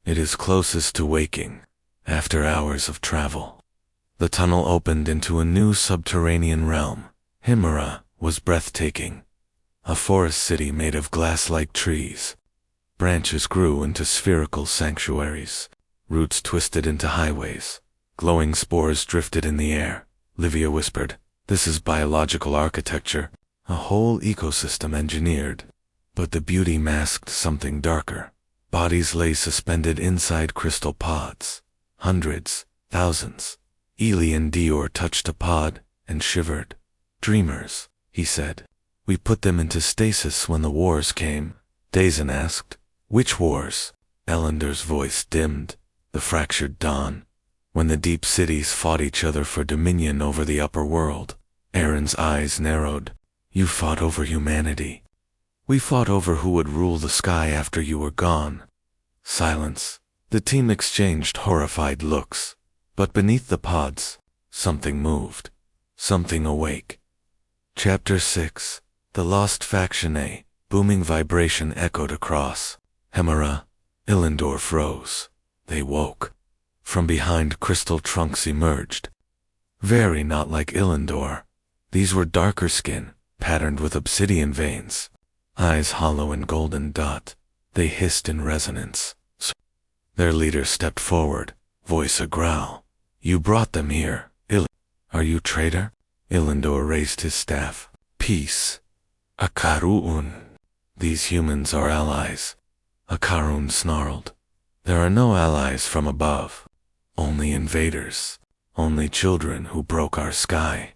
It is closest to waking, after hours of travel. The tunnel opened into a new subterranean realm. Himara was breathtaking. A forest city made of glass-like trees. Branches grew into spherical sanctuaries. Roots twisted into highways. Glowing spores drifted in the air. Livia whispered, "This is biological architecture, a whole ecosystem engineered." But the beauty masked something darker. Bodies lay suspended inside crystal pods. Hundreds, thousands. Eli and Dior touched a pod and shivered. "Dreamers," he said. "We put them into stasis when the wars came." Dazen asked, "Which wars?" Ellender's voice dimmed. The fractured dawn. When the deep cities fought each other for dominion over the upper world. Aaron's eyes narrowed. "You fought over humanity. We fought over who would rule the sky after you were gone." Silence. The team exchanged horrified looks. But beneath the pods, something moved. Something awake. Chapter 6. The Lost Faction. A booming vibration echoed across Hemera. Ilindor froze. They woke. From behind crystal trunks emerged. Very not like Ilindor. These were darker skin, patterned with obsidian veins. Eyes hollow and golden dot. They hissed in resonance. Their leader stepped forward, voice a growl. "You brought them here, Are you traitor?" Ilindor raised his staff. "Peace. Akaruun. These humans are allies." Akarun snarled. "There are no allies from above. Only invaders. Only children who broke our sky."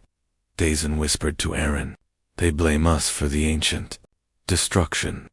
Dazen whispered to Aaron. "They blame us for the ancient destruction."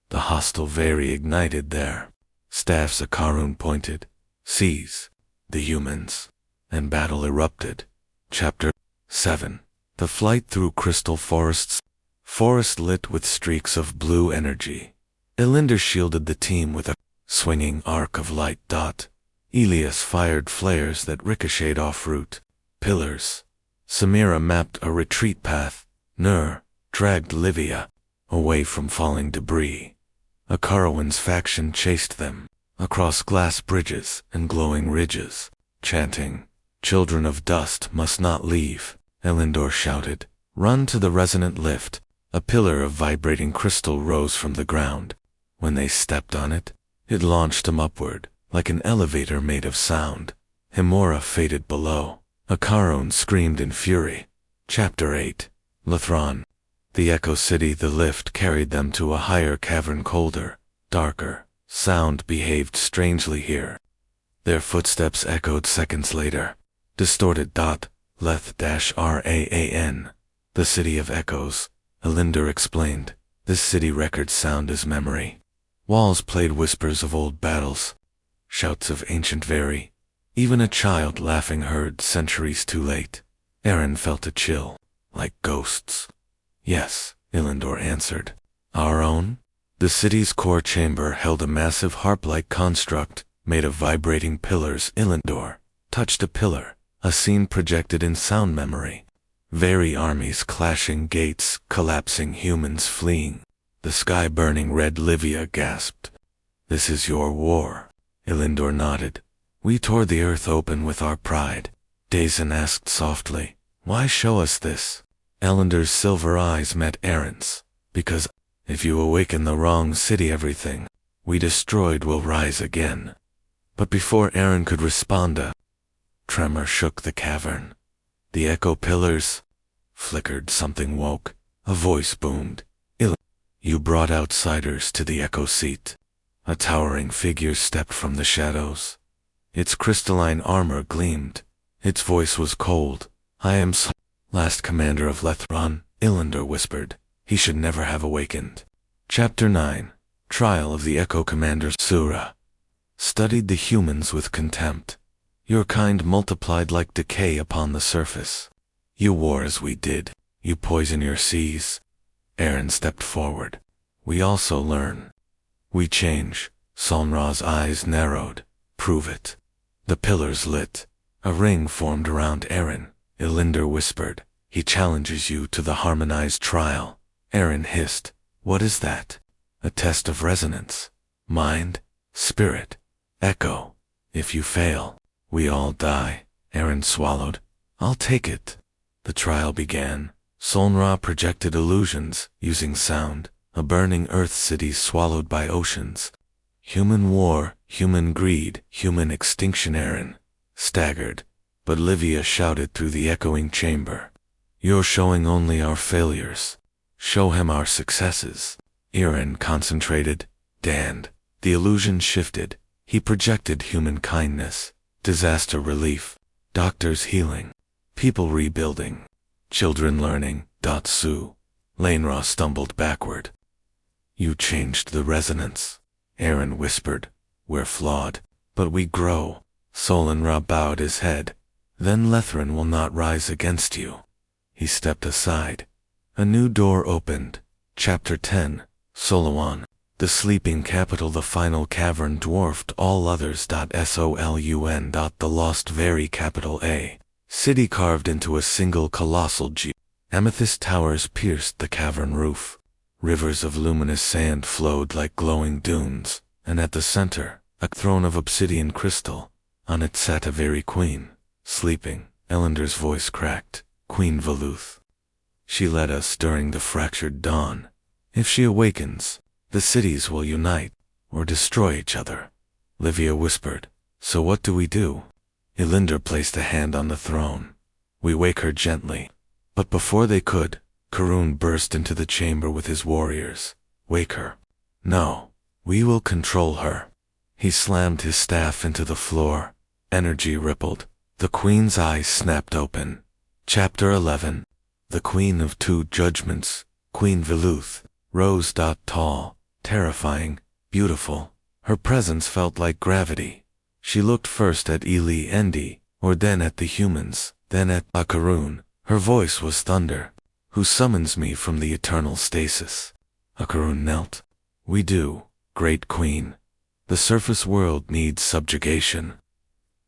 The hostile Very ignited there. Staffs. Akarun pointed. "Seize the humans." And battle erupted. Chapter 7. The flight through crystal forests. Forest lit with streaks of blue energy. Ilinder shielded the team with a swinging arc of light dot. Elias fired flares that ricocheted off route. Pillars. Samira mapped a retreat path. Nur dragged Livia away from falling debris. A Karawin's faction chased them across glass bridges and glowing ridges, chanting, "Children of dust must not leave." Elindor shouted, "Run to the resonant lift." A pillar of vibrating crystal rose from the ground. When they stepped on it, it launched them upward, like an elevator made of sound. Himora faded below. Akaron screamed in fury. Chapter 8. Lithron. The Echo City. The lift carried them to a higher cavern, colder, darker. Sound behaved strangely here. Their footsteps echoed seconds later. Distorted dot. Leth-Raan. The City of Echoes. Elinder explained. This city records sound as memory. Walls played whispers of old battles. Shouts of ancient Very. Even a child laughing heard centuries too late. Aaron felt a chill, like ghosts. "Yes," Ilindor answered. "Our own?" The city's core chamber held a massive harp-like construct made of vibrating pillars. Ilindor touched a pillar, a scene projected in sound memory. Very armies clashing, gates collapsing, humans fleeing. The sky burning red. Livia gasped. "This is your war." Ilindor nodded. "We tore the earth open with our pride." Dazen asked softly, "Why show us this?" Elinder's silver eyes met Aaron's. "Because if you awaken the wrong city, everything we destroyed will rise again." But before Aaron could respond, a tremor shook the cavern. The echo pillars flickered, something woke. A voice boomed. You brought outsiders to the echo seat. A towering figure stepped from the shadows. Its crystalline armor gleamed. Its voice was cold. I am last commander of Lethron, Ilander whispered. He should never have awakened. Chapter 9. Trial of the Echo Commander. Sura studied the humans with contempt. Your kind multiplied like decay upon the surface. You war as we did. You poison your seas. Aaron stepped forward. We also learn. We change. Solnra's eyes narrowed. Prove it. The pillars lit. A ring formed around Aaron. Ilander whispered. He challenges you to the harmonized trial. Aaron hissed. What is that? A test of resonance. Mind, spirit, echo. If you fail, we all die. Aaron swallowed. I'll take it. The trial began. Solnra projected illusions, using sound. A burning earth city swallowed by oceans. Human war, human greed, human extinction. Aaron staggered, but Livia shouted through the echoing chamber. You're showing only our failures. Show him our successes. Aaron concentrated, danned. The illusion shifted. He projected human kindness, disaster relief, doctors healing, people rebuilding, children learning. Su. Lainra stumbled backward. You changed the resonance. Aaron whispered. We're flawed, but we grow. Solnra bowed his head. Then Lethron will not rise against you. He stepped aside. A new door opened. Chapter 10. Solowan. The sleeping capital. The final cavern dwarfed all others. Solun. The lost very capital. A city carved into a single colossal G. Amethyst towers pierced the cavern roof. Rivers of luminous sand flowed like glowing dunes, and at the center, a throne of obsidian crystal. On it sat a very queen, sleeping. Elander's voice cracked. Queen Veluth. She led us during the fractured dawn. If she awakens, the cities will unite, or destroy each other. Livia whispered. So what do we do? Ilander placed a hand on the throne. We wake her gently. But before they could, Karun burst into the chamber with his warriors. Wake her. No, we will control her. He slammed his staff into the floor. Energy rippled. The queen's eyes snapped open. Chapter 11. The Queen of Two Judgments. Queen Veluth rose. Tall, terrifying, beautiful. Her presence felt like gravity. She looked first at Eli Endi, or then at the humans, then at Akarun. Her voice was thunder. Who summons me from the eternal stasis? Akarun knelt. We do, great queen. The surface world needs subjugation.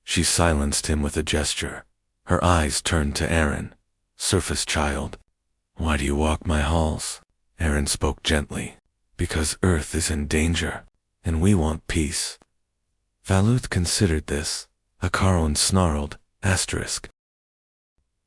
She silenced him with a gesture. Her eyes turned to Aaron. Surface child. Why do you walk my halls? Aaron spoke gently. Because Earth is in danger, and we want peace. Veluth considered this. Akarun snarled. Asterisk.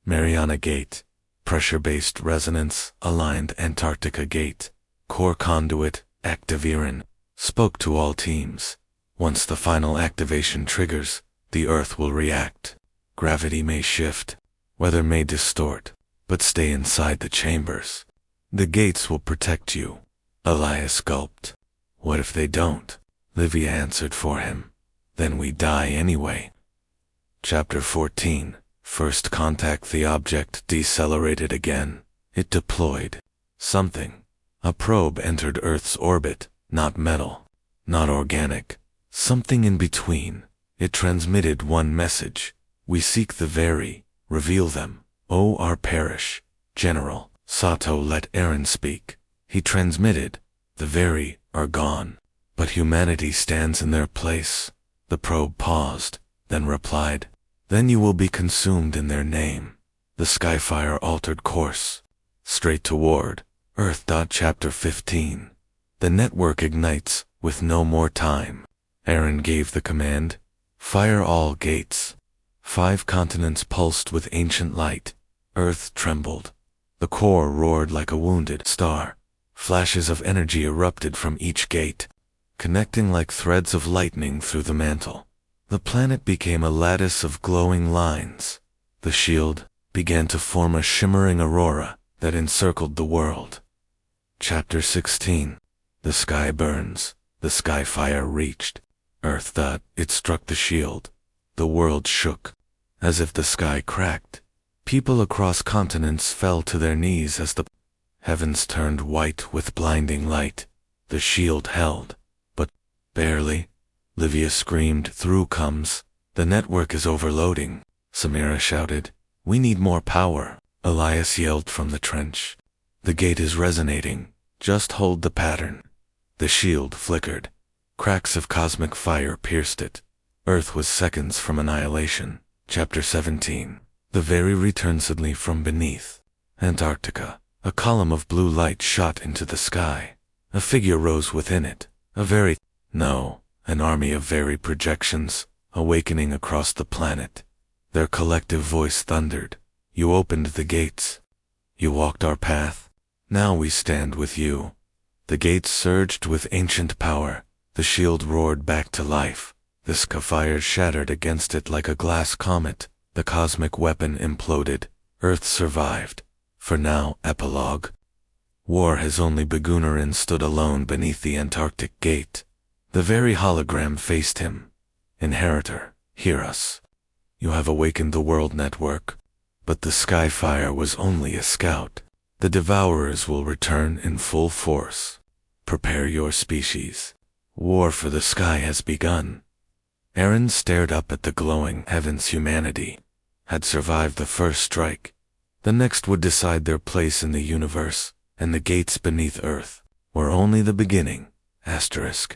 Mariana Gate. Pressure-based resonance, aligned Antarctica Gate. Core conduit, activiran. Spoke to all teams. Once the final activation triggers, the Earth will react. Gravity may shift. Weather may distort. But stay inside the chambers. The gates will protect you. Elias gulped. What if they don't? Livia answered for him. Then we die anyway. Chapter 14. First contact. The object decelerated again. It deployed. Something. A probe entered Earth's orbit, not metal, not organic. Something in between. It transmitted one message. We seek the very, reveal them. O our perish. General. Sato let Aaron speak. He transmitted. The very are gone. But humanity stands in their place. The probe paused, then replied. Then you will be consumed in their name. The Skyfire altered course. Straight toward Earth. Chapter 15. The network ignites, with no more time. Aaron gave the command. Fire all gates. 5 continents pulsed with ancient light. Earth trembled. The core roared like a wounded star. Flashes of energy erupted from each gate, connecting like threads of lightning through the mantle. The planet became a lattice of glowing lines. The shield began to form a shimmering aurora that encircled the world. Chapter 16. The sky burns. The sky fire reached Earth. It struck the shield. The world shook, as if the sky cracked. People across continents fell to their knees as the heavens turned white with blinding light. The shield held, but barely. Livia screamed, "Through comes! The network is overloading!" Samira shouted, "We need more power!" Elias yelled from the trench, "The gate is resonating. Just hold the pattern." The shield flickered. Cracks of cosmic fire pierced it. Earth was seconds from annihilation. Chapter 17. The very returned suddenly from beneath Antarctica. A column of blue light shot into the sky. A figure rose within it. An army of very projections, awakening across the planet. Their collective voice thundered. "You opened the gates. You walked our path. Now we stand with you." The gates surged with ancient power. The shield roared back to life. The sky fire shattered against it like a glass comet. The cosmic weapon imploded. Earth survived. For now, epilogue. War has only begun. Aaron stood alone beneath the Antarctic gate. The very hologram faced him. "Inheritor, hear us. You have awakened the world network." But the sky fire was only a scout. The devourers will return in full force. Prepare your species. War for the sky has begun. Aaron stared up at the glowing heavens. Humanity had survived the first strike. The next would decide their place in the universe, and the gates beneath Earth were only the beginning. Asterisk.